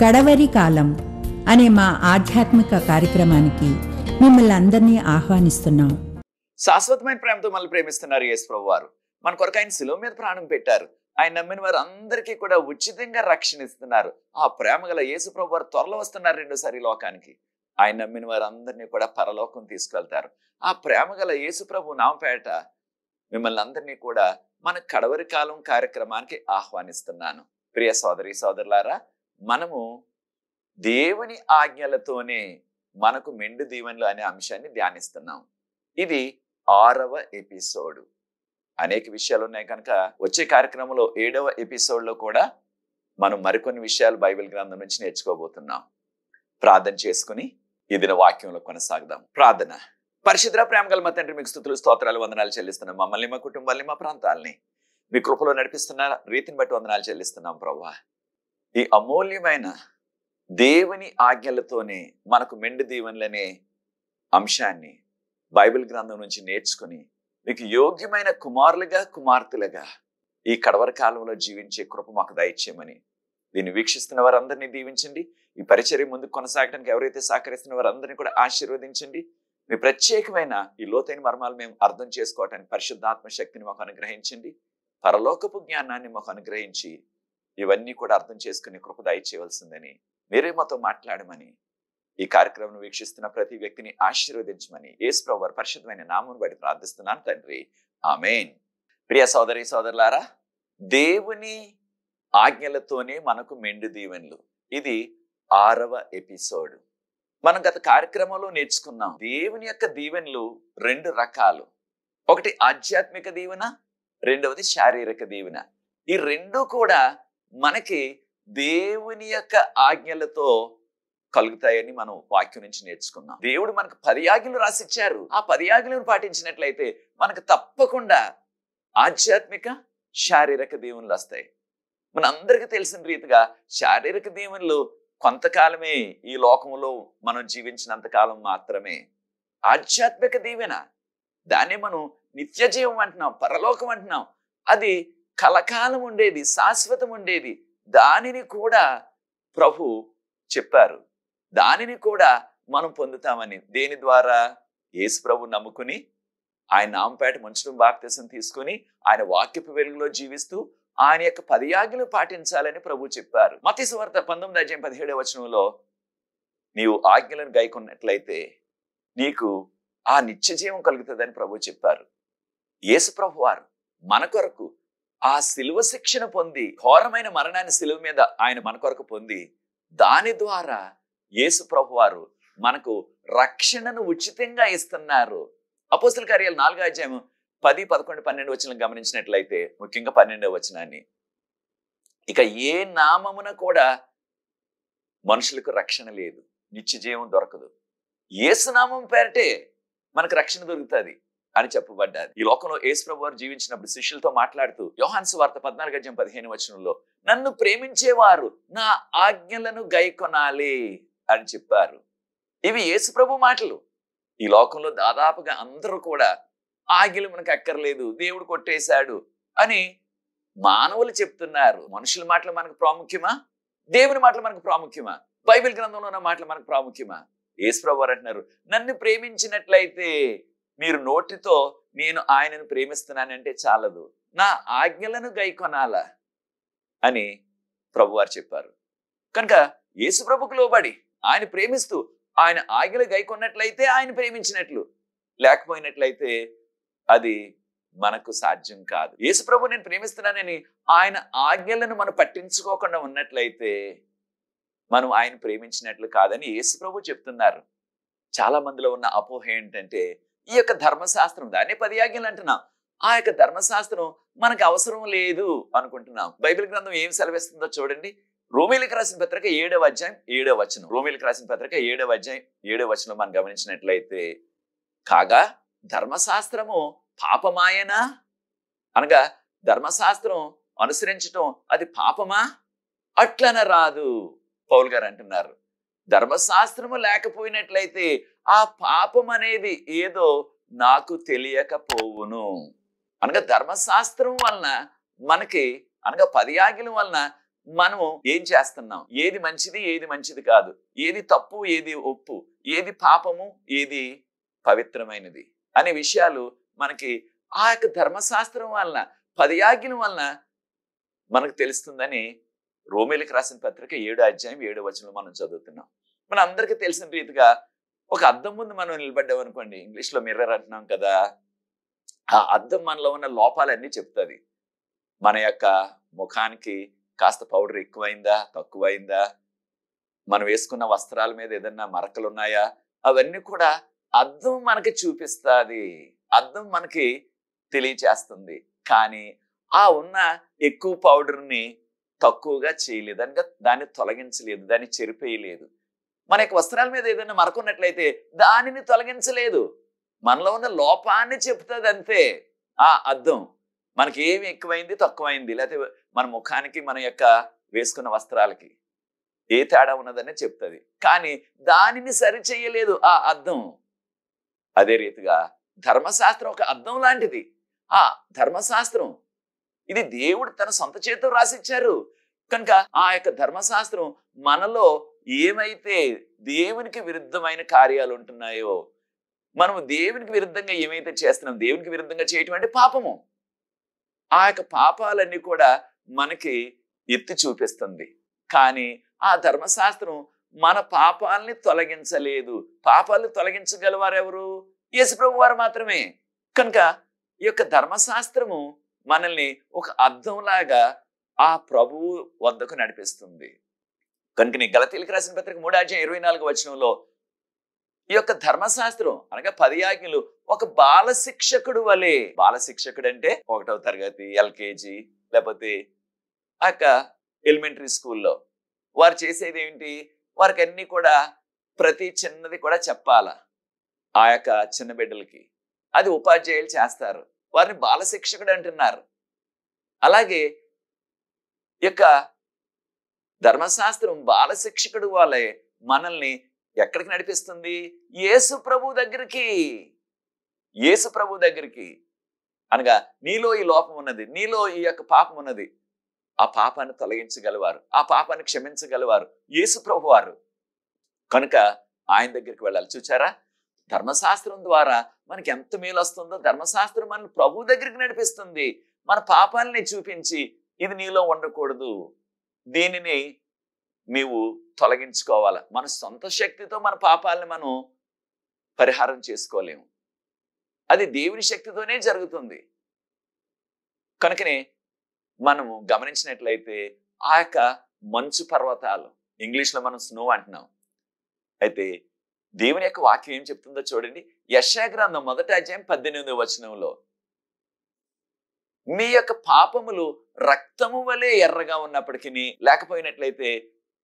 కడవరి కాలం అనే మా ఆధ్యాత్మిక కార్యక్రమానికి మిమ్మల్ని అందరినీ ఆహ్వానిస్తున్నాం. శాశ్వతమైన ప్రేమతో మనల్ని ప్రేమిస్తున్నారు యేసు ప్రభు వారు. మన కొరకు ఆయన శిలువ మీద ప్రాణం పెట్టారు. ఆయన నమ్మిన వారు అందరికీ కూడా ఉచితంగా రక్షణ ఇస్తున్నారు. ఆ ప్రేమ గల యేసు ప్రభు వారు త్వరలో వస్తున్నారు రెండోసారి లోకానికి. ఆయన నమ్మిన వారు అందరినీ కూడా పరలోకం తీసుకెళ్తారు. ఆ ప్రేమ గల యేసు ప్రభు నామపేట మిమ్మల్ని అందరినీ కూడా మన కడవరి కాలం కార్యక్రమానికి ఆహ్వానిస్తున్నాను. ప్రియ సోదరి సోదరులారా, మనము దేవుని ఆజ్ఞలతోనే మనకు మెండు దీవెనలు అనే అంశాన్ని ధ్యానిస్తున్నాం. ఇది 6వ ఎపిసోడ్. అనేక విషయాలు ఉన్నాయి కనుక వచ్చే కార్యక్రమంలో 7వ ఎపిసోడ్లో కూడా మనం మరికొన్ని విషయాలు బైబిల్ గ్రంథం నుంచి నేర్చుకోబోతున్నాం. ప్రార్థన చేసుకుని ఈ దిన వాక్యంలో కొనసాగుదాం. ప్రార్థన. పరిశుద్ధ ప్రేమ గల మా తండ్రి, మీకు స్తుతులు స్తోత్రాలు వందనాలు చెల్లిస్తున్నాం. మమ్మల్ని, మా కుటుంబాన్ని, మా ప్రాంతాలని మీ కృపలో నడిపిస్తున్న రీతిని బట్టి వందనాలు చెల్లిస్తున్నాం ప్రభువా. ఈ అమూల్యమైన దేవుని ఆజ్ఞలతోనే మనకు మెండు దీవెనలనే అంశాన్ని బైబిల్ గ్రంథం నుంచి నేర్చుకుని మీకు యోగ్యమైన కుమారులుగా కుమార్తెలుగా ఈ కడవరి కాలంలో జీవించే కృప మాకు దయచేయమని, దీన్ని వీక్షిస్తున్న వారందరినీ దీవించండి. ఈ పరిచర్య ముందుకు కొనసాగడానికి ఎవరైతే సహకరిస్తున్న వారందరినీ కూడా ఆశీర్వదించండి. మీ ప్రత్యేకమైన ఈ లోతైన మర్మాలు మేము అర్థం చేసుకోవటానికి పరిశుద్ధాత్మ శక్తిని మాకు అనుగ్రహించండి. పరలోకపు జ్ఞానాన్ని మాకు అనుగ్రహించి ఇవన్నీ కూడా అర్థం చేసుకుని కృప దయచేయవలసిందని, మీరే మాతో మాట్లాడమని, ఈ కార్యక్రమం వీక్షిస్తున్న ప్రతి వ్యక్తిని ఆశీర్వదించమని యేసు ప్రభువు వారి పరిశుద్ధమైన నామమును బట్టి ప్రార్థిస్తున్నాను తండ్రి, ఆమేన్. ప్రియ సోదరి సోదరులారా, దేవుని ఆజ్ఞలతోనే మనకు మెండు దీవెనలు. ఇది 6వ ఎపిసోడ్. మనం గత కార్యక్రమంలో నేర్చుకున్నాం దేవుని యొక్క దీవెనలు 2 రకాలు. ఒకటి ఆధ్యాత్మిక దీవెన, రెండవది శారీరక దీవెన. ఈ రెండు కూడా మనకి దేవుని యొక్క ఆజ్ఞలతో కలుగుతాయని మనం వాక్యం నుంచి నేర్చుకున్నాం. దేవుడు మనకు 10 ఆజ్ఞలు రాసిచ్చారు. ఆ 10 ఆజ్ఞలను పాటించినట్లయితే మనకు తప్పకుండా ఆధ్యాత్మిక శారీరక దీవెనలు వస్తాయి. మన అందరికీ తెలిసిన రీతిగా శారీరక దీవెనలు కొంతకాలమే, ఈ లోకంలో మనం జీవించినంత కాలం మాత్రమే. ఆధ్యాత్మిక దీవెన, దాన్ని మనం నిత్య జీవం అంటున్నాం, పరలోకం అంటున్నాం. అది కలకాలం ఉండేది, శాశ్వతం ఉండేది. దానిని కూడా ప్రభు చెప్పారు. దానిని కూడా మనం పొందుతామని. దేని ద్వారా? యేసు ప్రభు నమ్ముకుని ఆయన నామపేట ముంచడం బాప్తిసం తీసుకుని ఆయన వాక్యపు వెలుగులో జీవిస్తూ ఆయన యొక్క 10 ఆజ్ఞలు పాటించాలని ప్రభు చెప్పారు. మత్తయి సువార్త 19:17 నీవు ఆజ్ఞలను గైకొన్నట్లయితే నీకు ఆ నిత్య జీవం కలుగుతుందని ప్రభు చెప్పారు. యేసు ప్రభు వారు మన కొరకు ఆ శిలువ శిక్షణ పొంది, ఘోరమైన మరణాన్ని శిలువ మీద ఆయన మన కొరకు పొంది, దాని ద్వారా యేసు ప్రభు వారు మనకు రక్షణను ఉచితంగా ఇస్తున్నారు. అపోస్తల కార్యాలు 4వ 10, 11, 12 గమనించినట్లయితే, ముఖ్యంగా 12వ ఇక ఏ నామమున కూడా మనుషులకు రక్షణ లేదు, నిత్య జీవం దొరకదు. యేసు నామం పేరటే మనకు రక్షణ దొరుకుతుంది అని చెప్పబడ్డారు. ఈ లోకంలో యేసు ప్రభు వారు జీవించినప్పుడు శిష్యులతో మాట్లాడుతూ యోహాను సువార్త 14:15 నన్ను ప్రేమించేవారు నా ఆజ్ఞలను గైకొనాలి అని చెప్పారు. ఇవి యేసు ప్రభు మాటలు. ఈ లోకంలో దాదాపుగా అందరూ కూడా ఆజ్ఞలు మనకు అక్కర్లేదు, దేవుడు కొట్టేశాడు అని మానవులు చెప్తున్నారు. మనుషుల మాటలు మనకు ప్రాముఖ్యమా? దేవుని మాటలు మనకు ప్రాముఖ్యమా? బైబిల్ గ్రంథంలో ఉన్న మాటలు మనకు ప్రాముఖ్యమా? యేసు ప్రభు వారు అంటున్నారు, నన్ను ప్రేమించినట్లయితే మీరు నోటితో నేను ఆయనను ప్రేమిస్తున్నానంటే చాలదు, నా ఆజ్ఞలను గైకొనాలా అని ప్రభువారు చెప్పారు. కనుక యేసు ప్రభుకు లోబడి ఆయన ప్రేమిస్తూ ఆయన ఆజ్ఞలు గైకొన్నట్లయితే ఆయన ప్రేమించినట్లు, లేకపోయినట్లయితే అది మనకు సాధ్యం కాదు. యేసు ప్రభు నేను ప్రేమిస్తున్నానని ఆయన ఆజ్ఞలను మనం పట్టించుకోకుండా ఉన్నట్లయితే మనం ఆయన ప్రేమించినట్లు కాదని యేసు ప్రభు చెప్తున్నారు. చాలా మందిలో ఉన్న అపోహ ఏంటంటే, ఈ యొక్క ధర్మశాస్త్రం, దాన్ని 10 ఆజ్ఞలు అంటున్నాం, ఆ యొక్క ధర్మశాస్త్రం మనకు అవసరం లేదు అనుకుంటున్నాం. బైబిల్ గ్రంథం ఏం సెలవిస్తుందో చూడండి. రోమీయులకు రాసిన పత్రిక 7వ 7వ రోమీయులకు రాసిన పత్రిక 7వ మనం గమనించినట్లయితే, కాగా ధర్మశాస్త్రము పాపమాయనా అనగా ధర్మశాస్త్రం అనుసరించటం అది పాపమా? అట్లన రాదు. పౌలు గారు అంటున్నారు, ధర్మశాస్త్రము లేకపోయినట్లయితే ఆ పాపం అనేది ఏదో నాకు తెలియకపోవును. అనగా ధర్మశాస్త్రం వలన మనకి, అనగా 10 ఆజ్ఞల వలన మనము ఏం చేస్తున్నాం, ఏది మంచిది ఏది మంచిది కాదు, ఏది తప్పు ఏది ఒప్పు, ఏది పాపము ఏది పవిత్రమైనది అనే విషయాలు మనకి ఆ యొక్క ధర్మశాస్త్రం వలన 10 ఆజ్ఞల వలన మనకు తెలుస్తుందని రోమేలకు రాసిన పత్రిక 7:7 మనం చదువుతున్నాం. మన అందరికీ తెలిసిన రీతిగా ఒక అద్దం ముందు మనం నిలబడ్డాం అనుకోండి, ఇంగ్లీష్ లో మిర్రర్ అంటున్నాం కదా, ఆ అద్దం మనలో ఉన్న లోపాలన్నీ చెప్తుంది. మన యొక్క ముఖానికి కాస్త పౌడర్ ఎక్కువైందా తక్కువైందా, మనం వేసుకున్న వస్త్రాల మీద ఏదన్నా మరకలు ఉన్నాయా, అవన్నీ కూడా అద్దం మనకి చూపిస్తుంది, అద్దం మనకి తెలియచేస్తుంది. కానీ ఆ ఉన్న ఎక్కువ పౌడర్ని తక్కువగా చేయలేదు, అనగా దాన్ని తొలగించలేదు, దాన్ని చెరిపేయలేదు. మన యొక్క వస్త్రాల మీద ఏదైనా మరకున్నట్లయితే దానిని తొలగించలేదు, మనలో ఉన్న లోపాన్ని చెప్తుంది అంతే. ఆ అద్దం మనకి ఏమి ఎక్కువైంది తక్కువైంది, లేకపోతే మన ముఖానికి మన యొక్క వేసుకున్న వస్త్రాలకి ఏ తేడా ఉన్నదనే చెప్తుంది, కానీ దానిని సరి చేయలేదు ఆ అద్దం. అదే రీతిగా ధర్మశాస్త్రం ఒక అద్దం లాంటిది. ఆ ధర్మశాస్త్రం ఇది దేవుడు తన సొంత చేతితో రాసిచ్చారు కనుక ఆ యొక్క ధర్మశాస్త్రం మనలో ఏమైతే దేవునికి విరుద్ధమైన కార్యాలు ఉంటున్నాయో, మనము దేవునికి విరుద్ధంగా ఏమైతే చేస్తున్నాం, దేవునికి విరుద్ధంగా చేయటం అంటే పాపము, ఆ యొక్క పాపాలన్నీ కూడా మనకి ఎత్తి చూపిస్తుంది. కానీ ఆ ధర్మశాస్త్రం మన పాపాలని తొలగించలేదు. పాపాలను తొలగించగలవారు ఎవరు? యేసుప్రభు వారు మాత్రమే. కనుక ఈ యొక్క ధర్మశాస్త్రము మనల్ని ఒక అద్దంలాగా ఆ ప్రభువు వద్దకు నడిపిస్తుంది. కనుక నీ గలతీయులకు రాసిన పత్రిక 3:24 ఈ యొక్క ధర్మశాస్త్రం అనగా 10 ఆజ్ఞలు ఒక బాల శిక్షకుడు వలె. బాల శిక్షకుడు అంటే 1వ తరగతి ఎల్కేజీ లేకపోతే ఆ యొక్క ఎలిమెంటరీ స్కూల్లో వారు చేసేది ఏంటి, వారికి అన్ని కూడా ప్రతి చిన్నది కూడా చెప్పాల ఆ యొక్క చిన్న బిడ్డలకి. అది ఉపాధ్యాయులు చేస్తారు, వారిని బాల శిక్షకుడు అంటున్నారు. అలాగే ఈ యొక్క ధర్మశాస్త్రం బాల శిక్షకుడు వాళ్ళే మనల్ని ఎక్కడికి నడిపిస్తుంది? యేసు ప్రభు దగ్గరికి. యేసు ప్రభు దగ్గరికి అనగా నీలో ఈ లోపం ఉన్నది, నీలో ఈ యొక్క పాపం ఉన్నది, ఆ పాపాన్ని తొలగించగలవారు, ఆ పాపాన్ని క్షమించగలవారు యేసు ప్రభు వారు. కనుక ఆయన దగ్గరికి వెళ్ళాలి. చూచారా, ధర్మశాస్త్రం ద్వారా మనకి ఎంత మేలు వస్తుందో. ధర్మశాస్త్రం మన ప్రభు దగ్గరికి నడిపిస్తుంది, మన పాపాలని చూపించి ఇది నీలో ఉండకూడదు, దీనిని నీవు తొలగించుకోవాలి. మన సొంత శక్తితో మన పాపాలని మనం పరిహారం చేసుకోలేము, అది దేవుని శక్తితోనే జరుగుతుంది. కనుకనే మనము గమనించినట్లయితే ఆ యొక్క మంచు పర్వతాలు, ఇంగ్లీష్లో మనం స్నో అంటున్నాం, అయితే దేవుని యొక్క వాక్యం ఏం చెప్తుందో చూడండి. యెషయా గ్రంథం 1:18 మీ యొక్క పాపములు రక్తము వలె ఎర్రగా ఉన్నప్పటికీ, లేకపోయినట్లయితే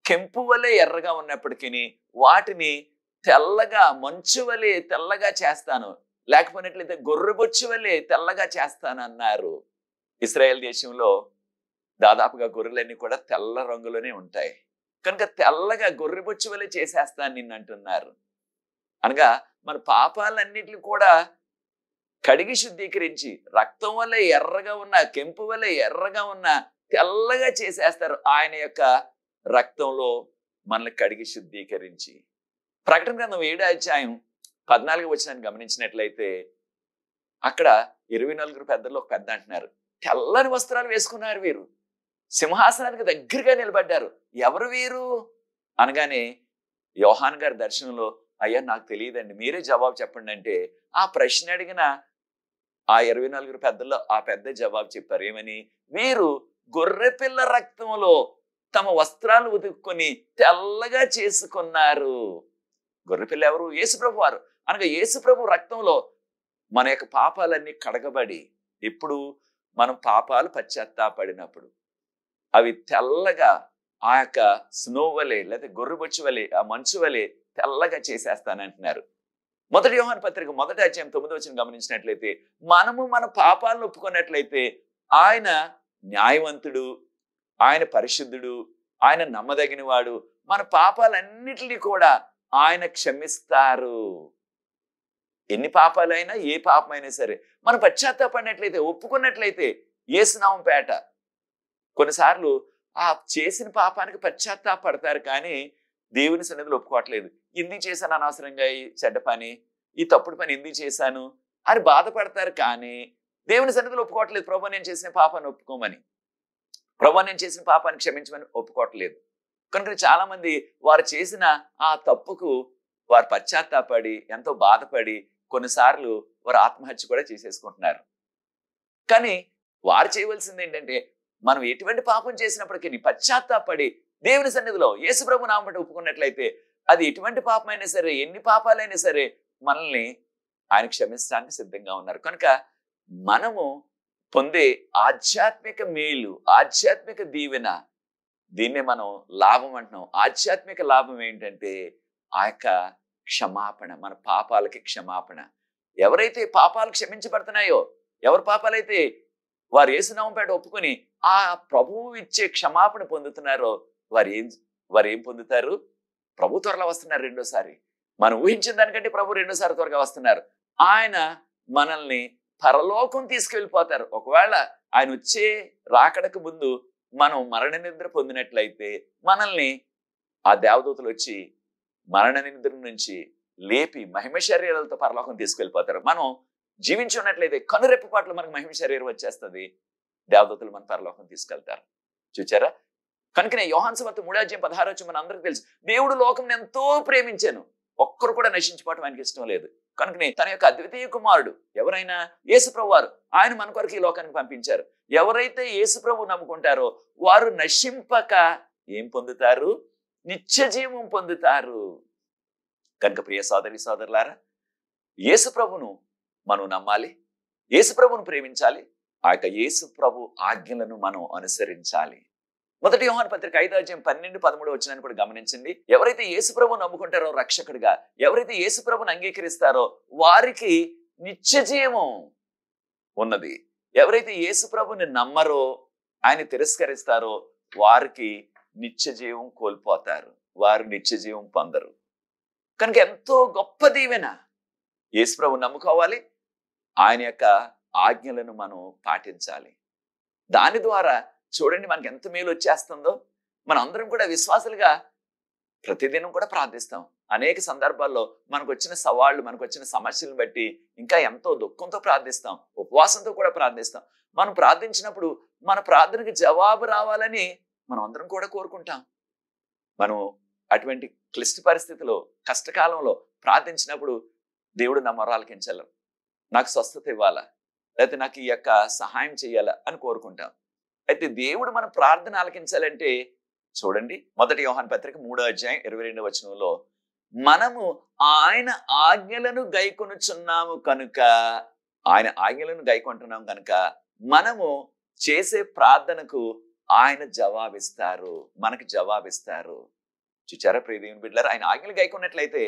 కెంపు వలె ఎర్రగా ఉన్నప్పటికీ వాటిని తెల్లగా మంచు వలె తెల్లగా చేస్తాను, లేకపోయినట్లయితే గొర్రెబొచ్చు వలె తెల్లగా చేస్తాను అన్నారు. ఇశ్రాయేల్ దేశంలో దాదాపుగా గొర్రెలన్నీ కూడా తెల్ల రంగులోనే ఉంటాయి కనుక తెల్లగా గొర్రెబొచ్చు వలె చేసేస్తాను నిన్ను అంటున్నారు. అనగా మన పాపాలన్నిటిని కూడా కడిగి శుద్ధీకరించి రక్తం వల్ల ఎర్రగా ఉన్న, కెంపు వల్ల ఎర్రగా ఉన్న తెల్లగా చేసేస్తారు ఆయన యొక్క రక్తంలో మనల్ని కడిగి శుద్ధీకరించి. ప్రకటన గ్రంథం 7:14 గమనించినట్లయితే అక్కడ 24 పెద్దల్లో ఒక పెద్ద అంటున్నారు, తెల్లని వస్త్రాలు వేసుకున్నారు వీరు, సింహాసనానికి దగ్గరగా నిలబడ్డారు. ఎవరు వీరు అనగానే యోహాన్ గారి దర్శనంలో, అయ్యా నాకు తెలియదండి, మీరే జవాబు చెప్పండి అంటే ఆ ప్రశ్న అడిగిన ఆ 24 పెద్దల్లో ఆ పెద్ద జవాబు చెప్పారు. ఏమని? వీరు గొర్రెపిల్ల రక్తంలో తమ వస్త్రాలు ఉతుక్కొని తెల్లగా చేసుకున్నారు. గొర్రెపిల్ల ఎవరు? యేసుప్రభు వారు. అనగా యేసుప్రభు రక్తంలో మన యొక్క పాపాలన్నీ కడగబడి, ఇప్పుడు మనం పాపాలు పశ్చాత్తాపడినప్పుడు అవి తెల్లగా ఆ యొక్క స్నో వలె లేదా గొర్రెబొచ్చు వలె, ఆ మంచు వలె తెల్లగా చేసేస్తానంటున్నారు. 1 యోహాను పత్రిక 1:9 గమనించినట్లయితే మనము మన పాపాలను ఒప్పుకున్నట్లయితే ఆయన న్యాయవంతుడు, ఆయన పరిశుద్ధుడు, ఆయన నమ్మదగిన వాడు, మన పాపాలన్నిటినీ కూడా ఆయన క్షమిస్తారు. ఎన్ని పాపాలైనా, ఏ పాపమైనా సరే మనం పశ్చాత్తాపడినట్లయితే, ఒప్పుకున్నట్లయితే యేసునామం పేట. కొన్నిసార్లు ఆ చేసిన పాపానికి పశ్చాత్తాపడతారు, కానీ దేవుని సన్నిధిలో ఒప్పుకోవట్లేదు. ఎందుకు చేశాను అనవసరంగా ఈ చెడ్డ పని, ఈ తప్పుడు పని ఎందుకు చేశాను అని బాధపడతారు, కానీ దేవుని సన్నిధిలో ఒప్పుకోవట్లేదు. ప్రభు నేను చేసిన పాపాన్ని ఒప్పుకోమని, ప్రభు నేను చేసిన పాపాన్ని క్షమించమని ఒప్పుకోవట్లేదు. కనుక చాలా మంది వారు చేసిన ఆ తప్పుకు వారు పశ్చాత్తాపడి ఎంతో బాధపడి కొన్నిసార్లు వారు ఆత్మహత్య కూడా చేసేసుకుంటున్నారు. కానీ వారు చేయవలసింది ఏంటంటే, మనం ఎటువంటి పాపం చేసినప్పటికీ పశ్చాత్తాపడి దేవుని సన్నిధిలో యేసు ప్రభు నామమున బట్టి ఒప్పుకున్నట్లయితే అది ఎటువంటి పాపమైనా సరే, ఎన్ని పాపాలైనా సరే మనల్ని ఆయన క్షమించడానికి సిద్ధంగా ఉన్నారు. కనుక మనము పొందే ఆధ్యాత్మిక మేలు, ఆధ్యాత్మిక దీవెన, దీన్నే మనం లాభం అంటున్నాం. ఆధ్యాత్మిక లాభం ఏంటంటే ఆ యొక్క క్షమాపణ, మన పాపాలకి క్షమాపణ. ఎవరైతే పాపాలు క్షమించబడుతున్నాయో, ఎవరి పాపాలైతే వారు యేసునామం పేట ఒప్పుకొని ఆ ప్రభువు ఇచ్చే క్షమాపణ పొందుతున్నారో వారు ఏం పొందుతారు? ప్రభు త్వరలో వస్తున్నారు రెండోసారి. మనం ఊహించిన దానికంటే ప్రభు రెండోసారి త్వరగా వస్తున్నారు. ఆయన మనల్ని పరలోకం తీసుకెళ్ళిపోతారు. ఒకవేళ ఆయన వచ్చే రాకడకు ముందు మనం మరణ నిద్ర పొందినట్లయితే మనల్ని ఆ దేవదూతలు వచ్చి మరణ నిద్ర నుంచి లేపి మహిమ శరీరాలతో పరలోకం తీసుకెళ్ళిపోతారు. మనం జీవించి ఉన్నట్లయితే కనురెప్పపాట్లు మనకు మహిమ శరీరం వచ్చేస్తుంది, దేవదూతలు మన పరలోకం తీసుకెళ్తారు. చూచారా? కనుకనే యోహాను సువార్త 3:16 మన అందరికీ తెలుసు, దేవుడు లోకం ఎంతో ప్రేమించాను, ఒక్కరు కూడా నశించిపోవటం ఆయనకి ఇష్టం లేదు. కనుకనే తన యొక్క అద్వితీయ కుమారుడు ఎవరైనా యేసు ప్రభు వారు, ఆయన మన కొరకు ఈ లోకానికి పంపించారు. ఎవరైతే యేసు ప్రభు నమ్ముకుంటారో వారు నశింపక ఏం పొందుతారు? నిత్య జీవం పొందుతారు. కనుక ప్రియ సోదరి సోదరులారా, యేసు ప్రభును మనం నమ్మాలి, యేసు ప్రభును ప్రేమించాలి, ఆ యొక్క యేసు ప్రభు ఆజ్ఞలను మనం అనుసరించాలి. మొదటి యోహాను పత్రిక 5:12-13 కూడా గమనించండి. ఎవరైతే యేసు ప్రభువు నమ్ముకుంటారో రక్షకుడిగా, ఎవరైతే యేసు ప్రభుని అంగీకరిస్తారో వారికి నిత్య జీవం ఉన్నది. ఎవరైతే యేసు ప్రభుని నమ్మరో, ఆయన తిరస్కరిస్తారో వారికి నిత్య జీవం కోల్పోతారు, వారు నిత్య జీవం పొందరు. కనుక ఎంతో గొప్ప దీవెన. యేసు ప్రభుని నమ్ముకోవాలి, ఆయన యొక్క ఆజ్ఞలను మనం పాటించాలి. దాని ద్వారా చూడండి మనకి ఎంత మేలు వచ్చేస్తుందో. మన అందరం కూడా విశ్వాసులుగా ప్రతిదినం కూడా ప్రార్థిస్తాం. అనేక సందర్భాల్లో మనకు వచ్చిన సవాళ్లు, మనకు వచ్చిన సమస్యలను బట్టి ఇంకా ఎంతో దుఃఖంతో ప్రార్థిస్తాం, ఉపవాసంతో కూడా ప్రార్థిస్తాం. మనం ప్రార్థించినప్పుడు మన ప్రార్థనకి జవాబు రావాలని మనం అందరం కూడా కోరుకుంటాం. మనం అటువంటి క్లిష్ట పరిస్థితిలో, కష్టకాలంలో ప్రార్థించినప్పుడు దేవుడు నా మొర ఆలకించాలి, నాకు స్వస్థత ఇవ్వాలా, లేకపోతే నాకు ఈ యొక్క సహాయం చేయాలా అని కోరుకుంటాం. అయితే దేవుడు మన ప్రార్థన ఆలకించాలంటే చూడండి, మొదటి యోహాను పత్రిక 3:22 మనము ఆయన ఆజ్ఞలను గైకొనుచున్నాము కనుక, ఆయన ఆజ్ఞలను గైకొంటున్నాం కనుక మనము చేసే ప్రార్థనకు ఆయన జవాబిస్తారు, మనకు జవాబిస్తారు. చూచారా ప్రియ దేవుని బిడ్డలారా, ఆయన ఆజ్ఞలు గైకొన్నట్లయితే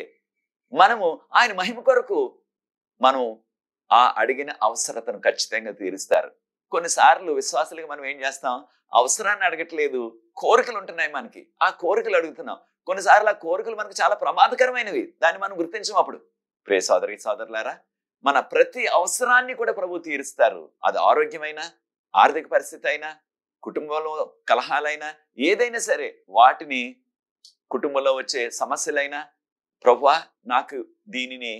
మనము ఆయన మహిమ కొరకు మనం ఆ అడిగిన అవసరతను ఖచ్చితంగా తీరుస్తారు. కొన్నిసార్లు విశ్వాసులుగా మనం ఏం చేస్తాం? అవసరాన్ని అడగట్లేదు, కోరికలు ఉంటున్నాయి మనకి, ఆ కోరికలు అడుగుతున్నాం. కొన్నిసార్లు ఆ కోరికలు మనకు చాలా ప్రమాదకరమైనవి, దాన్ని మనం గుర్తించం. అప్పుడు ప్రియ సోదరి సోదరులారా, మన ప్రతి అవసరాన్ని కూడా ప్రభు తీరుస్తారు. అది ఆరోగ్యమైన, ఆర్థిక పరిస్థితి అయినా, కుటుంబంలో కలహాలైనా, ఏదైనా సరే వాటిని, కుటుంబంలో వచ్చే సమస్యలైనా ప్రభువా నాకు దీనిని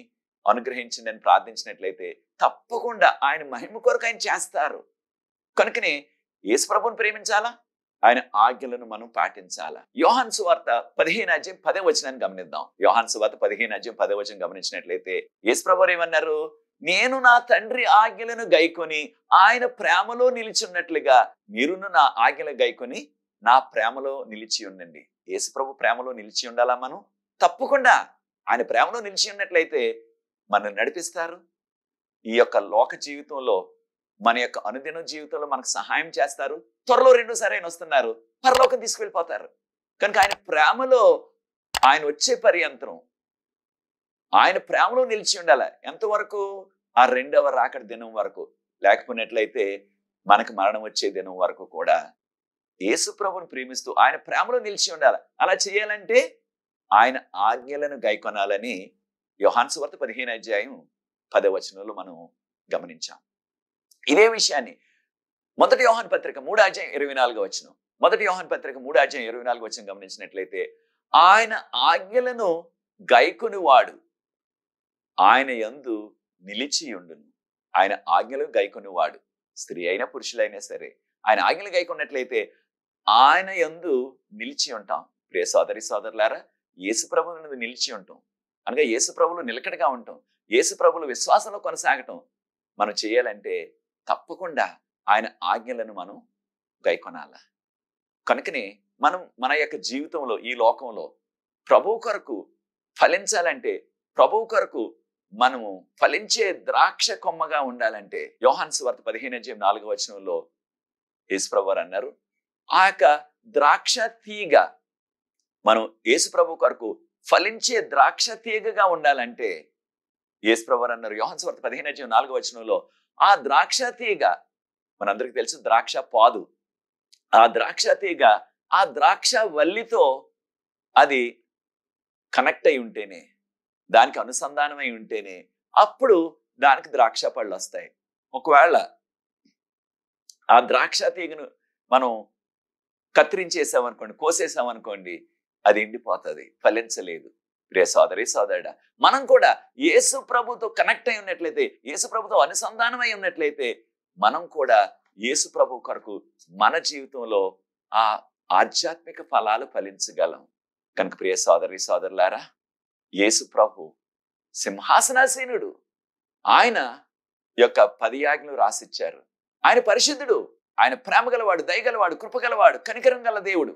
అనుగ్రహించండి అని ప్రార్థించినట్లయితే తప్పకుండా ఆయన మహిమ కొరకు ఆయన చేస్తారు. కనుకనే యేసు ప్రభువుని ప్రేమించాలా, ఆయన ఆజ్ఞలను మనం పాటించాలా. యోహాను సువార్త 15:10 గమనిద్దాం. యోహాను సువార్త 15:10 గమనించినట్లయితే యేసు ప్రభువు ఏమన్నారు? నేను నా తండ్రి ఆజ్ఞలను గైకొని ఆయన ప్రేమలో నిలిచున్నట్లుగా మీరును నా ఆజ్ఞలు గైకొని నా ప్రేమలో నిలిచి ఉండండి. యేసు ప్రభు ప్రేమలో నిలిచి ఉండాలా మనం? తప్పకుండా ఆయన ప్రేమలో నిలిచి ఉన్నట్లయితే మనల్ని నడిపిస్తారు. ఈ యొక్క లోక జీవితంలో, మన యొక్క అనుదిన జీవితంలో మనకు సహాయం చేస్తారు. త్వరలో రెండోసారి ఆయన వస్తున్నారు, పరలోకం తీసుకువెళ్ళిపోతారు. కనుక ఆయన ప్రేమలో ఆయన వచ్చే పర్యంతరం ఆయన ప్రేమలో నిలిచి ఉండాలి. ఎంతవరకు? ఆ రెండవ రాకడ దినం వరకు. లేకపోయినట్లయితే మనకు మరణం వచ్చే దినం వరకు కూడా యేసు ప్రభువుని ప్రేమిస్తూ ఆయన ప్రేమలో నిలిచి ఉండాలి. అలా చేయాలంటే ఆయన ఆజ్ఞలను గైకొనాలని యోహాను సువార్త 15:10 మనం గమనించాం. ఇదే విషయాన్ని మొదటి యోహాను పత్రిక 3:24 మొదటి యోహాను పత్రిక 3:24 గమనించినట్లయితే, ఆయన ఆజ్ఞలను గైకొనువాడు ఆయన యందు నిలిచియుండును. ఆయన ఆజ్ఞలు గైకొనువాడు, స్త్రీ అయినా పురుషులైనా సరే, ఆయన ఆజ్ఞలు గైకొన్నట్లయితే ఆయన యందు నిలిచి ఉంటాం. ప్రియ సోదరి సోదరులారా, యేసు ప్రభువునందు నిలిచి ఉంటాం అనగా యేసు ప్రభువులో నిలకడగా ఉంటాం, యేసు ప్రభువులో విశ్వాసంలో కొనసాగటం మనం చేయాలంటే తప్పకుండా ఆయన ఆజ్ఞలను మనం గైకొనాల. కనుకనే మనం మన యొక్క జీవితంలో ఈ లోకంలో ప్రభువు కొరకు ఫలించాలంటే, ప్రభువు కొరకు మనము ఫలించే ద్రాక్ష కొమ్మగా ఉండాలంటే, యోహాను సువార్త 15:4 యేసు ప్రభువారు అన్నారు, ఆ యొక్క ద్రాక్ష తీగ మనం యేసు ప్రభు కొరకు ఫలించే ద్రాక్ష తీగగా ఉండాలంటే యేసు ప్రభువారు అన్నారు యోహాను సువార్త 15:4 ఆ ద్రాక్ష తీగ మనందరికీ తెలుసు, ద్రాక్ష పాదు. ఆ ద్రాక్ష తీగ ఆ ద్రాక్ష వల్లితో అది కనెక్ట్ అయి ఉంటేనే, దానికి అనుసంధానమై ఉంటేనే అప్పుడు దానికి ద్రాక్ష పళ్ళు వస్తాయి. ఒకవేళ ఆ ద్రాక్ష తీగను మనం కత్తిరించేసామనుకోండి, కోసేసామనుకోండి, అది ఎండిపోతుంది, ఫలించలేదు. ప్రియ సోదరి సోదరుడా, మనం కూడా యేసు ప్రభుతో కనెక్ట్ అయి ఉన్నట్లయితే, యేసు ప్రభుతో అనుసంధానమై ఉన్నట్లయితే మనం కూడా యేసు ప్రభు కొరకు మన జీవితంలో ఆ ఆధ్యాత్మిక ఫలాలు ఫలించగలం. కనుక ప్రియ సోదరి సోదరులారా, యేసు ప్రభు సింహాసనాసీనుడు. ఆయన యొక్క 10 ఆజ్ఞలు రాసిచ్చారు. ఆయన పరిశుద్ధుడు, ఆయన ప్రేమ గలవాడు, దయగలవాడు, కృపగలవాడు, కనికరం గల దేవుడు.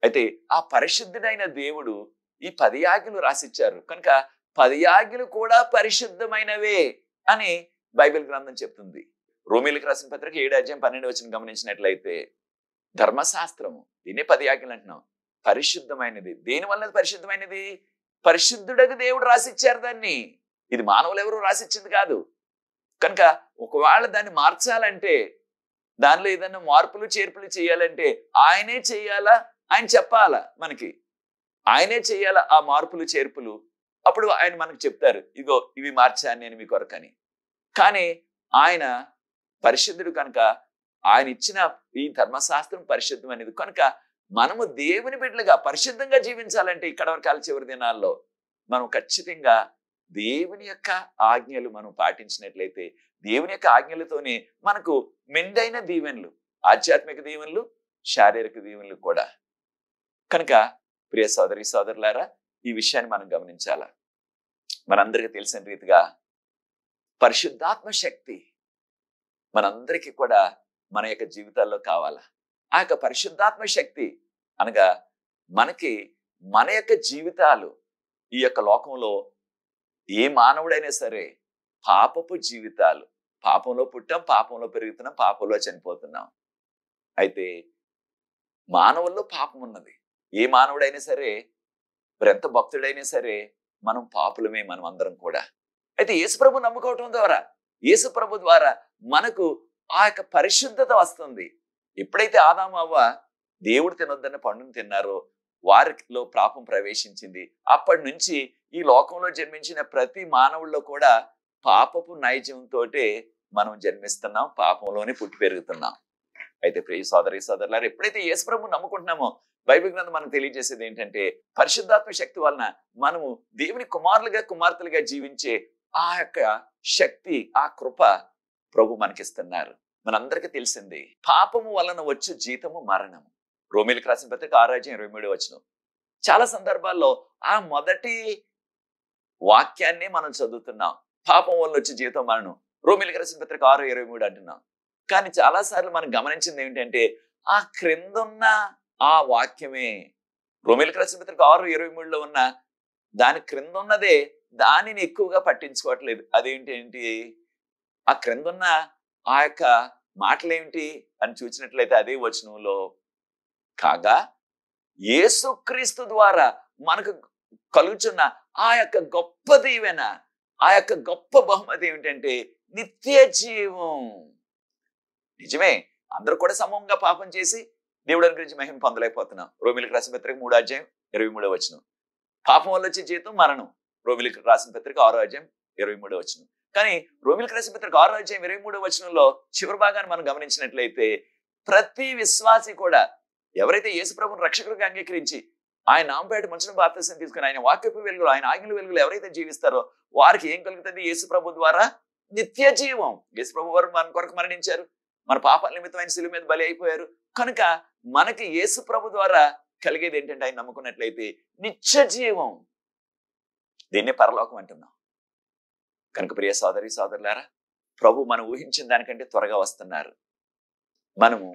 అయితే ఆ పరిశుద్ధుడైన దేవుడు ఈ 10 ఆజ్ఞలు రాసిచ్చారు కనుక 10 ఆజ్ఞలు కూడా పరిశుద్ధమైనవే అని బైబిల్ గ్రంథం చెప్తుంది. రోమీయులకు రాసిన పత్రిక 7:12 గమనించినట్లయితే, ధర్మశాస్త్రము, దీన్నే 10 ఆజ్ఞలు అంటున్నాం, పరిశుద్ధమైనది. దేని వల్ల పరిశుద్ధమైనది? పరిశుద్ధుడకు దేవుడు రాసిచ్చారు దాన్ని. ఇది మానవులు ఎవరు రాసిచ్చింది కాదు. కనుక ఒకవేళ దాన్ని మార్చాలంటే, దానిలో ఏదైనా మార్పులు చేర్పులు చేయాలంటే ఆయనే చెయ్యాలా, ఆయన చెప్పాలా మనకి, ఆయనే చెయ్యాలా ఆ మార్పులు చేర్పులు. అప్పుడు ఆయన మనకు చెప్తారు, ఇగో ఇవి మార్చాను నేను మీ కొరకని. కానీ ఆయన పరిశుద్ధుడు కనుక ఆయన ఇచ్చిన ఈ ధర్మశాస్త్రం పరిశుద్ధమైనది కనుక మనము దేవుని బిడ్డలుగా పరిశుద్ధంగా జీవించాలంటే ఇక్కడ వరకు చివరి దినాల్లో మనం ఖచ్చితంగా దేవుని యొక్క ఆజ్ఞలు మనం పాటించినట్లయితే, దేవుని యొక్క ఆజ్ఞలతోనే మనకు మెండైన దీవెనలు, ఆధ్యాత్మిక దీవెనలు, శారీరక దీవెనలు కూడా. కనుక ప్రియ సోదరి సోదరులారా, ఈ విషయాన్ని మనం గమనించాలా. మనందరికీ తెలిసిన రీతిగా పరిశుద్ధాత్మ శక్తి మనందరికీ కూడా మన యొక్క జీవితాల్లో కావాలా. ఆ యొక్క పరిశుద్ధాత్మ శక్తి అనగా మనకి మన యొక్క జీవితాలు, ఈ యొక్క లోకంలో ఏ మానవుడైనా సరే పాపపు జీవితాలు, పాపంలో పుట్టాం, పాపంలో పెరుగుతున్నాం, పాపంలో చనిపోతున్నాం. అయితే మానవుల్లో పాపం ఉన్నది. ఏ మానవుడైనా సరే, ఎంత భక్తుడైనా సరే మనం పాపులమే, మనం అందరం కూడా. అయితే యేసుప్రభు నమ్ముకోవటం ద్వారా, యేసుప్రభు ద్వారా మనకు ఆ యొక్క పరిశుద్ధత వస్తుంది. ఎప్పుడైతే ఆదాము అవ్వ దేవుడు తినొద్దన్న పండును తిన్నారో వారిలో పాపం ప్రవేశించింది. అప్పటి నుంచి ఈ లోకంలో జన్మించిన ప్రతి మానవుల్లో కూడా పాపపు నైజంతో మనం జన్మిస్తున్నాం, పాపంలోనే పుట్టి పెరుగుతున్నాం. అయితే ప్రియ సోదరి సోదరులారా, ఎప్పుడైతే యేసుప్రభు నమ్ముకుంటున్నామో బైబిల్ గ్రంథం మనకు తెలియజేసేది ఏంటంటే, పరిశుద్ధాత్మ శక్తి వలన మనము దేవుని కుమారులుగా కుమార్తెలుగా జీవించే ఆ యొక్క శక్తి, ఆ కృప ప్రభు మనకిస్తున్నారు. మనందరికీ తెలిసింది, పాపము వలన వచ్చు జీతము మరణము. రోమీయులకు రాసిన పత్రిక 6:23 చాలా సందర్భాల్లో ఆ మొదటి వాక్యాన్ని మనం చదువుతున్నాం, పాపం వల్ల వచ్చే జీతం మరణం. రోమీయులకు రాసిన పత్రిక 6:23 అంటున్నాం. కానీ చాలా సార్లు మనం గమనించింది ఏంటంటే, ఆ క్రిందున్న ఆ వాక్యమే, రోమీయులకు రాసిన పత్రిక 6:23 ఉన్న దాని క్రింద ఉన్నదే, దానిని ఎక్కువగా పట్టించుకోవట్లేదు. అదేంటి, ఆ క్రిందున్న ఆ యొక్క మాటలేమిటి అని చూసినట్లయితే అదే వచనంలో, కాగా యేసుక్రీస్తు ద్వారా మనకు కలుగుచున్న ఆ యొక్క గొప్ప దీవెన, ఆ యొక్క గొప్ప బహుమతి ఏమిటంటే నిత్య జీవం. నిజమే, అందరూ కూడా సమూహంగా పాపం చేసి దేవుడి గురించి మహిమ పొందలేకపోతున్నాం. రోమీయులకు రాసిన పత్రిక 3:23 పాపం వల్ల వచ్చే జీతం మరణం. రోమీయులకు రాసిన పత్రిక 6:23 కానీ రోమీయులకు రాసిన పత్రిక 6:23 చివరి భాగాన్ని మనం గమనించినట్లయితే, ప్రతి విశ్వాసి కూడా ఎవరైతే యేసు ప్రభువుని రక్షకుడిగా అంగీకరించి ఆయన నామపేట మనుషుల బాప్తిసం తీసుకుని ఆయన వాక్యపు వెలుగులు, ఆయన ఆజ్ఞల వెలుగులు ఎవరైతే జీవిస్తారో వారికి ఏం కలుగుతుంది? యేసు ప్రభు ద్వారా నిత్య జీవం. యేసు ప్రభు వారు మన కొరకు మరణించారు, మన పాపాల నిమిత్తం ఆయన శిలువ మీద బలి అయిపోయారు. కనుక మనకి యేసు ప్రభు ద్వారా కలిగేది ఏంటంటే ఆయన నమ్ముకున్నట్లయితే నిత్య జీవం. దీన్నే పరలోకం అంటున్నాం. కనుక ప్రియ సోదరి సోదరులారా, ప్రభు మనం ఊహించిన దానికంటే త్వరగా వస్తున్నారు. మనము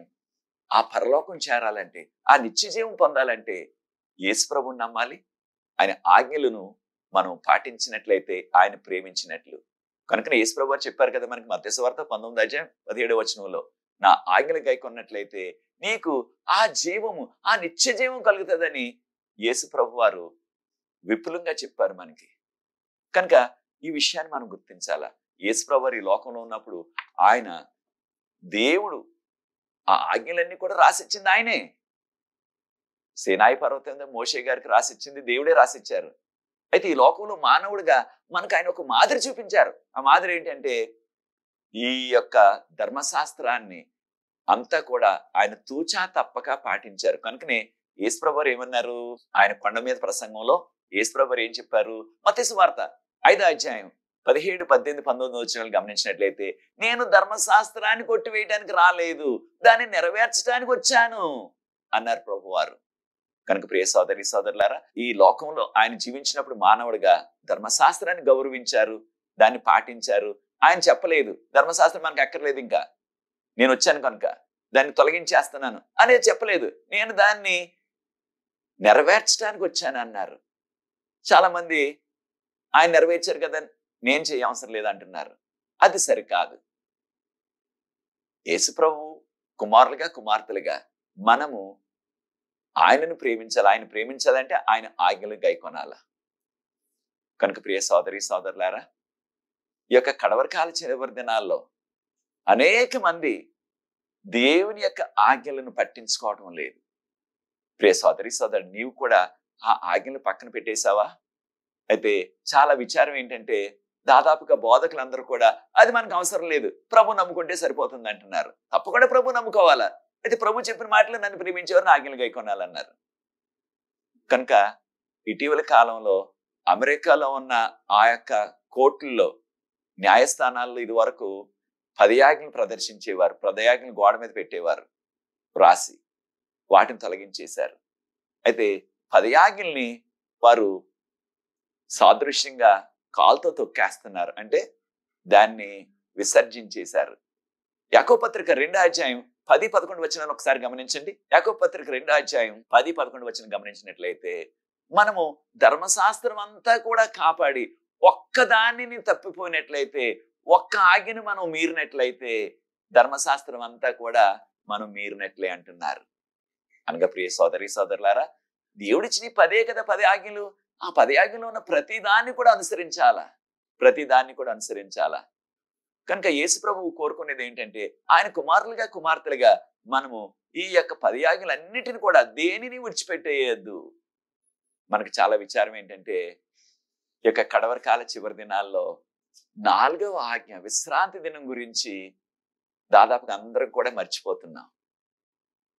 ఆ పరలోకం చేరాలంటే, ఆ నిత్య జీవం పొందాలంటే యేసు ప్రభువుని నమ్మాలి. ఆయన ఆజ్ఞలను మనం పాటించినట్లయితే ఆయన ప్రేమించినట్లు. కనుక యేసు ప్రభు వారు చెప్పారు కదా మనకి మత్తయి సువార్త 19:17 నా ఆజ్ఞలు గైకొన్నట్లయితే నీకు ఆ జీవము, ఆ నిత్య జీవం కలుగుతుందని యేసు ప్రభు వారు విపులంగా చెప్పారు మనకి. కనుక ఈ విషయాన్ని మనం గుర్తించాలా. యేసు ప్రభు వారు ఈ లోకంలో ఉన్నప్పుడు ఆయన దేవుడు ఆ ఆజ్ఞలన్నీ కూడా రాసిచ్చింది ఆయనే. సీనాయి పర్వతం మీద మోషే గారికి రాసిచ్చింది దేవుడే రాసిచ్చారు. అయితే ఈ లోకంలో మానవుడిగా మనకు ఆయన ఒక మాదిరి చూపించారు. ఆ మాదిరి ఏంటంటే ఈ యొక్క ధర్మశాస్త్రాన్ని అంతా కూడా ఆయన తూచా తప్పక పాటించారు. కనుకనే యేసుప్రభు వారు ఏమన్నారు? ఆయన కొండ మీద ప్రసంగంలో యేసుప్రభు వారు ఏం చెప్పారు? మత్తయి సువార్త 5:17, 18, 19 గమనించినట్లయితే నేను ధర్మశాస్త్రాన్ని కొట్టివేయడానికి రాలేదు, దాన్ని నెరవేర్చడానికి వచ్చాను అన్నారు ప్రభు వారు. కనుక ప్రియ సోదరి సోదరులారా, ఈ లోకంలో ఆయన జీవించినప్పుడు మానవుడిగా ధర్మశాస్త్రాన్ని గౌరవించారు, దాన్ని పాటించారు. ఆయన చెప్పలేదు ధర్మశాస్త్రం మనకు అక్కర్లేదు, ఇంకా నేను వచ్చాను కనుక దాన్ని తొలగించేస్తున్నాను అనేది చెప్పలేదు. నేను దాన్ని నెరవేర్చడానికి వచ్చాను అన్నారు. చాలా మంది ఆయన నెరవేర్చారు కదా, నేను చేయ అవసరం లేదంటున్నారు. అది సరికాదు. యేసు ప్రభు కుమారులుగా కుమార్తెలుగా మనము ఆయనను ప్రేమించాలి. ఆయన ప్రేమించాలంటే ఆయన ఆజ్ఞలు గైకొనాల. కనుక ప్రియ సోదరి సోదరులారా, ఈ యొక్క కడవరకాల చివరి దినాల్లో అనేక మంది దేవుని యొక్క ఆజ్ఞలను పట్టించుకోవటం లేదు. ప్రియ సోదరి సోదరు, నీవు కూడా ఆ ఆజ్ఞలు పక్కన పెట్టేశావా? అయితే చాలా విచారం ఏంటంటే దాదాపుగా బోధకులందరూ కూడా అది మనకు అవసరం లేదు, ప్రభు నమ్ముకుంటే సరిపోతుంది అంటున్నారు. తప్పకుండా ప్రభు నమ్ముకోవాలా. అయితే ప్రభు చెప్పిన మాటలు నన్ను ప్రేమించేవారు ఆజ్ఞలు గైకొనాలన్నారు. కనుక ఇటీవల కాలంలో అమెరికాలో ఉన్న ఆ యొక్క కోర్టుల్లో, న్యాయస్థానాల్లో ఇది వరకు 10 ఆజ్ఞలు ప్రదర్శించేవారు. 10 ఆజ్ఞలు గోడ మీద పెట్టేవారు రాసి, వాటిని తొలగించేశారు. అయితే 10 ఆజ్ఞల్ని వారు సాదృశ్యంగా కాలుతో తొక్కేస్తున్నారు, అంటే దాన్ని విసర్జించేశారు. యాకోబు పత్రిక 2:10-11 ఒకసారి గమనించండి. యాకోబు పత్రిక 2:10-11 గమనించినట్లయితే మనము ధర్మశాస్త్రం అంతా కూడా కాపాడి ఒక్కదాన్ని తప్పిపోయినట్లయితే, ఒక్క ఆజ్ఞను మనం మీరినట్లయితే ధర్మశాస్త్రం అంతా కూడా మనం మీరినట్లే అంటున్నారు. అనగా ప్రియ సోదరి సోదరులారా, దేవుడిచ్చిన 10 కదా 10 ఆజ్ఞలు. ఆ 10 ఆజ్ఞలో ఉన్న ప్రతిదాన్ని కూడా అనుసరించాలా. కనుక యేసు ప్రభువు కోరుకునేది ఏంటంటే ఆయన కుమారులుగా కుమార్తెలుగా మనము ఈ యొక్క 10 ఆజ్ఞలన్నిటిని కూడా దేనిని విడిచిపెట్టేయద్దు. మనకు చాలా విచారం ఏంటంటే ఈ యొక్క కడవరకాల చివరి దినాల్లో 4వ ఆజ్ఞ విశ్రాంతి దినం గురించి దాదాపుగా అందరం కూడా మర్చిపోతున్నాం.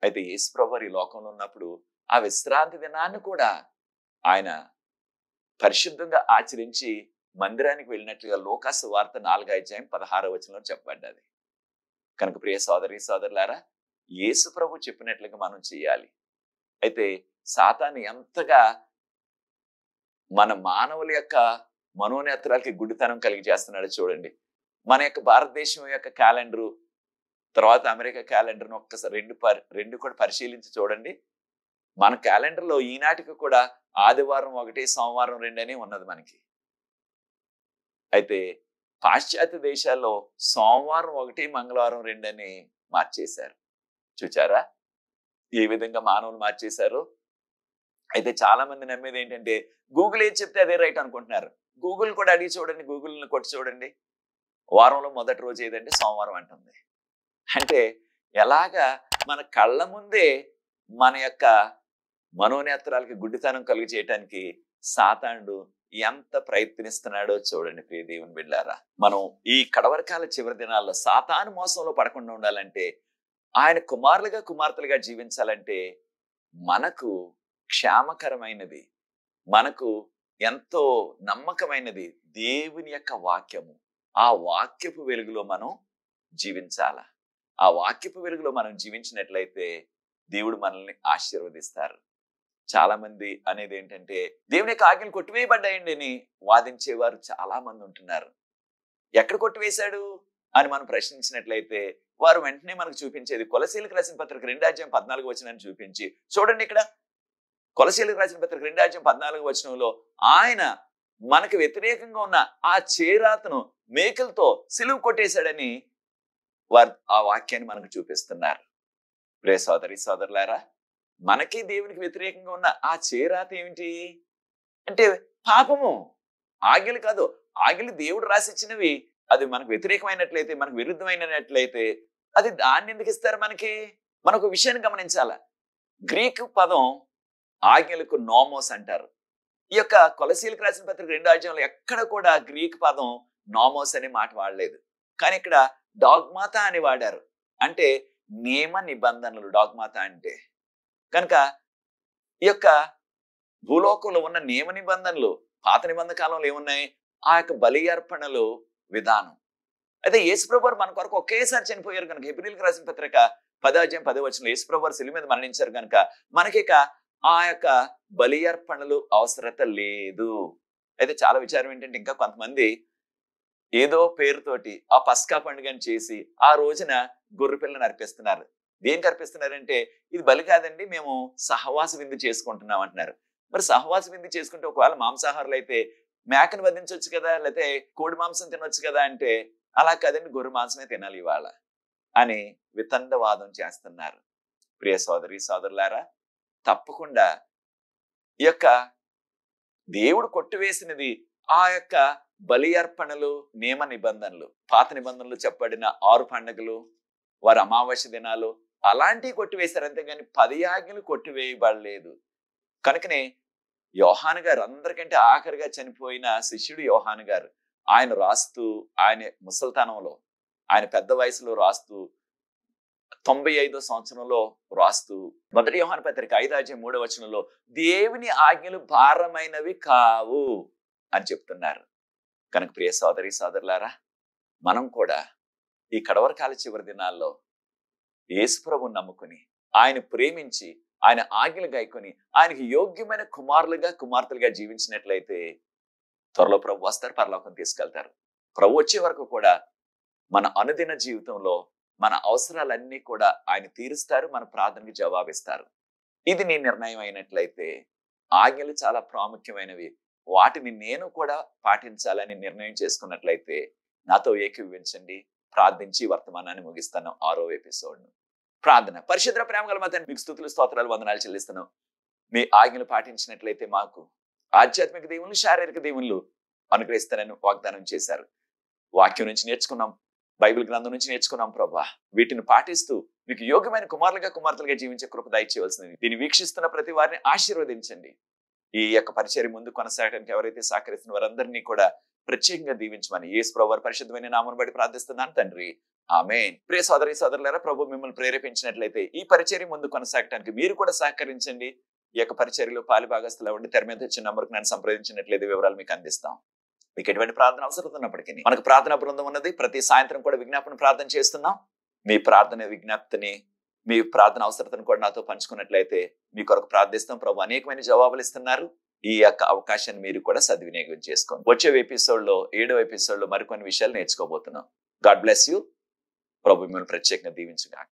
అయితే యేసు ప్రభువు ఈ లోకంలో ఉన్నప్పుడు ఆ విశ్రాంతి దినాన్ని కూడా ఆయన పరిశుద్ధంగా ఆచరించి మందిరానికి వెళ్ళినట్లుగా లోకాసు సువార్త 4:16 చెప్పబడ్డది. కనుక ప్రియ సోదరి సోదరులారా, యేసు ప్రభు చెప్పినట్లుగా మనం చేయాలి. అయితే సాతాను ఎంతగా మన మానవుల యొక్క మనోనేత్రాలకి గుడ్డితనం కలిగి చేస్తున్నాడో చూడండి. మన యొక్క భారతదేశం యొక్క క్యాలెండరు, తర్వాత అమెరికా క్యాలెండర్ను ఒక్కసారి రెండు కూడా పరిశీలించి చూడండి. మన క్యాలెండర్లో ఈనాటికి కూడా ఆదివారం 1, సోమవారం 2 అని ఉన్నది మనకి. అయితే పాశ్చాత్య దేశాల్లో సోమవారం 1, మంగళవారం 2 అని మార్చేశారు. చూచారా ఏ విధంగా మానవులు మార్చేశారు? అయితే చాలా మంది నమ్మేది ఏంటంటే గూగుల్ ఏది చెప్తే అదే రైట్ అనుకుంటున్నారు. గూగుల్ కూడా అడిగి చూడండి, గూగుల్ని కొట్టి చూడండి, వారంలో మొదటి రోజు ఏదంటే సోమవారం అంటుంది. అంటే ఎలాగా మన కళ్ళ ముందే మన యొక్క మనోనేత్రాలకి గుడ్డితనం కలుగు చేయటానికి సాతానుడు ఎంత ప్రయత్నిస్తున్నాడో చూడండి ప్రియ దేవుని బిడ్డలారా. మనం ఈ కడవరకాల చివరి దినాల్లో సాతాను మోసంలో పడకుండా ఉండాలంటే, ఆయన కుమారులుగా కుమార్తెలుగా జీవించాలంటే మనకు క్షేమకరమైనది, మనకు ఎంతో నమ్మకమైనది దేవుని యొక్క వాక్యము. ఆ వాక్యపు వెలుగులో మనం జీవించాల. ఆ వాక్యపు వెలుగులో మనం జీవించినట్లయితే దేవుడు మనల్ని ఆశీర్వదిస్తారు. చాలా మంది అనేది ఏంటంటే దేవుని యొక్క ఆజ్ఞలు కొట్టివేయబడ్డాయండి అని వాదించేవారు చాలా మంది ఉంటున్నారు. ఎక్కడ కొట్టివేశాడు అని మనం ప్రశ్నించినట్లయితే వారు వెంటనే మనకు చూపించేది కొలసీలకు రాసిన పత్రిక 2:14 చూపించి, చూడండి ఇక్కడ కొలసీలకు రాసిన పత్రిక 2:14 ఆయన మనకు వ్యతిరేకంగా ఉన్న ఆ చేరాతను మేకలతో సిలువ కొట్టేశాడని వారు ఆ వాక్యాన్ని మనకు చూపిస్తున్నారు. ప్రియ సోదరి సోదరులారా, మనకి దేవునికి వ్యతిరేకంగా ఉన్న ఆ చేరాత ఏమిటి అంటే పాపము. ఆజ్ఞలు కాదు, ఆజ్ఞలు దేవుడు రాసిచ్చినవి. అది మనకు వ్యతిరేకమైనట్లయితే, మనకు విరుద్ధమైనట్లయితే అది దాన్ని ఎందుకు ఇస్తారు మనకి? మనకు విషయాన్ని గమనించాల. గ్రీకు పదం ఆజ్ఞలకు నోమోస్ అంటారు. ఈ యొక్క కొలసీలకు రాసిన పత్రిక 2 ఎక్కడ కూడా గ్రీకు పదం నోమోస్ అనే మాట వాడలేదు. కానీ ఇక్కడ డాగ్మాతా అని వాడారు. అంటే నియమ నిబంధనలు డాగ్మాతా అంటే. కనుక ఈ యొక్క భూలోకంలో ఉన్న నియమ నిబంధనలు పాత నిబంధన కాలంలో ఏమున్నాయి? ఆ యొక్క బలి అర్పణలు విధానం. అయితే యేసుప్రభు వారు మన కొరకు ఒకేసారి చనిపోయారు కనుక, హెబ్రీయులకు రాసిన పత్రిక 10:10 యేసుప్రభు వారు శిలువ మీద మరణించారు కనుక మనకి ఆ యొక్క బలి అర్పణలు అవసరత లేదు. అయితే చాలా విచారం ఏంటంటే ఇంకా కొంతమంది ఏదో పేరుతోటి ఆ పస్కా పండుగని చేసి ఆ రోజున గొర్రె పిల్లని అర్పిస్తున్నారు. దేనికి అర్పిస్తున్నారంటే ఇది బలి కాదండి, మేము సహవాస విందు చేసుకుంటున్నాం అంటున్నారు. మరి సహవాస విందు చేసుకుంటే ఒకవేళ మాంసాహారులు అయితే మేకను వధించవచ్చు కదా, లేకపోతే కోడి మాంసం తినొచ్చు కదా అంటే అలా కాదండి, గొర్రె మాంసమే తినాలి ఇవాళ అని వితండవాదం చేస్తున్నారు. ప్రియ సోదరి సోదరులారా, తప్పకుండా ఈ యొక్క దేవుడు కొట్టివేసినది ఆ యొక్క బలి అర్పణలు, నియమ నిబంధనలు, పాత నిబంధనలు చెప్పబడిన 6 పండుగలు, వారి అమావాస్య దినాలు అలాంటివి కొట్టివేశారు. అంతేగాని 10 ఆజ్ఞలు కొట్టివేయబడలేదు. కనుకనే యోహాను గారు, అందరికంటే ఆఖరిగా చనిపోయిన శిష్యుడు యోహాను గారు, ఆయన రాస్తూ, ఆయన ముసల్తనంలో, ఆయన పెద్ద వయసులో రాస్తూ 95వ సంవత్సరంలో రాస్తూ 1 యోహాను పత్రిక 5:3 దేవుని ఆజ్ఞలు భారమైనవి కావు అని చెప్తున్నారు. కనుక ప్రియ సోదరి సోదరులారా, మనం కూడా ఈ కడవరకాల చివరి దినాల్లో యేసుప్రభువుని నమ్ముకుని, ఆయన ప్రేమించి, ఆయన ఆజ్ఞలు గైకొని, ఆయనకి యోగ్యమైన కుమారులుగా కుమార్తెలుగా జీవించినట్లయితే త్వరలో ప్రభు వస్తారు, పరలోకం తీసుకెళ్తారు. ప్రభు వచ్చే వరకు కూడా మన అనుదిన జీవితంలో మన అవసరాలన్నీ కూడా ఆయన తీరుస్తారు, మన ప్రార్థనకి జవాబిస్తారు. ఇది నీ నిర్ణయం అయినట్లయితే ఆజ్ఞలు చాలా ప్రాముఖ్యమైనవి, వాటిని నేను కూడా పాటించాలని నిర్ణయం చేసుకున్నట్లయితే నాతో ఏకీభవించండి. ప్రార్థించి వర్తమానాన్ని ముగిస్తాను 6వ ఎపిసోడ్ను. ప్రార్థన. పరిశుద్ధ ప్రేమ గల మా తండ్రి, మీకు స్తుతులు స్తోత్రాలు వందనాలు చెల్లిస్తున్నాం. మీ ఆజ్ఞలు పాటించినట్లయితే మాకు ఆధ్యాత్మిక దీవులు, శారీరక దీవులు అనుగ్రహిస్తారని వాగ్దానం చేశారు. వాక్యం నుంచి నేర్చుకున్నాం, బైబిల్ గ్రంథం నుంచి నేర్చుకున్నాం ప్రభా. వీటిని పాటిస్తూ మీకు యోగ్యమైన కుమారులుగా కుమార్తెలుగా జీవించే కృప దయచేయవలసింది. దీన్ని వీక్షిస్తున్న ప్రతి వారిని ఆశీర్వదించండి. ఈ యొక్క పరిచర్య ముందు కొనసాగడానికి ఎవరైతే సహకరిస్తున్న వారందరినీ కూడా ప్రత్యేకంగా దీవించమని యేసు ప్రభువు వారి పరిశుద్ధమైన నామమును బట్టి ప్రార్థిస్తున్నాను తండ్రి, ఆమేన్. ప్రియ సోదరి సోదరులారా, ప్రభు మిమ్మల్ని ప్రేరేపించినట్లయితే ఈ పరిచర్య ముందు కొనసాగడానికి మీరు కూడా సహకరించండి. ఈ యొక్క పరిచర్యలో పాలిభాగస్తులు ఉండి తెర మీద వచ్చిన నంబర్కి నన్ను సంప్రదించినట్లయితే వివరాలు మీకు అందిస్తాం. మీకు ఎటువంటి ప్రార్థన అవసరం ఉన్నప్పటికీ మనకు ప్రార్థనా బృందం ఉన్నది. ప్రతి సాయంత్రం కూడా విజ్ఞాపన ప్రార్థన చేస్తున్నాం. మీ ప్రార్థన విజ్ఞప్తిని, మీ ప్రార్థన అవసరతను కూడా నాతో పంచుకున్నట్లయితే మీ కొరకు ప్రార్థిస్తాం. ప్రభు అనేకమైన జవాబులు ఇస్తున్నారు. ఈ యొక్క అవకాశాన్ని మీరు కూడా సద్వినియోగం చేసుకోండి. వచ్చే ఎపిసోడ్లో 7వ ఎపిసోడ్లో మరికొన్ని విషయాలు నేర్చుకోబోతున్నాం. God bless you. ప్రభు మిమ్మల్ని ప్రత్యేకంగా దీవించుగాక.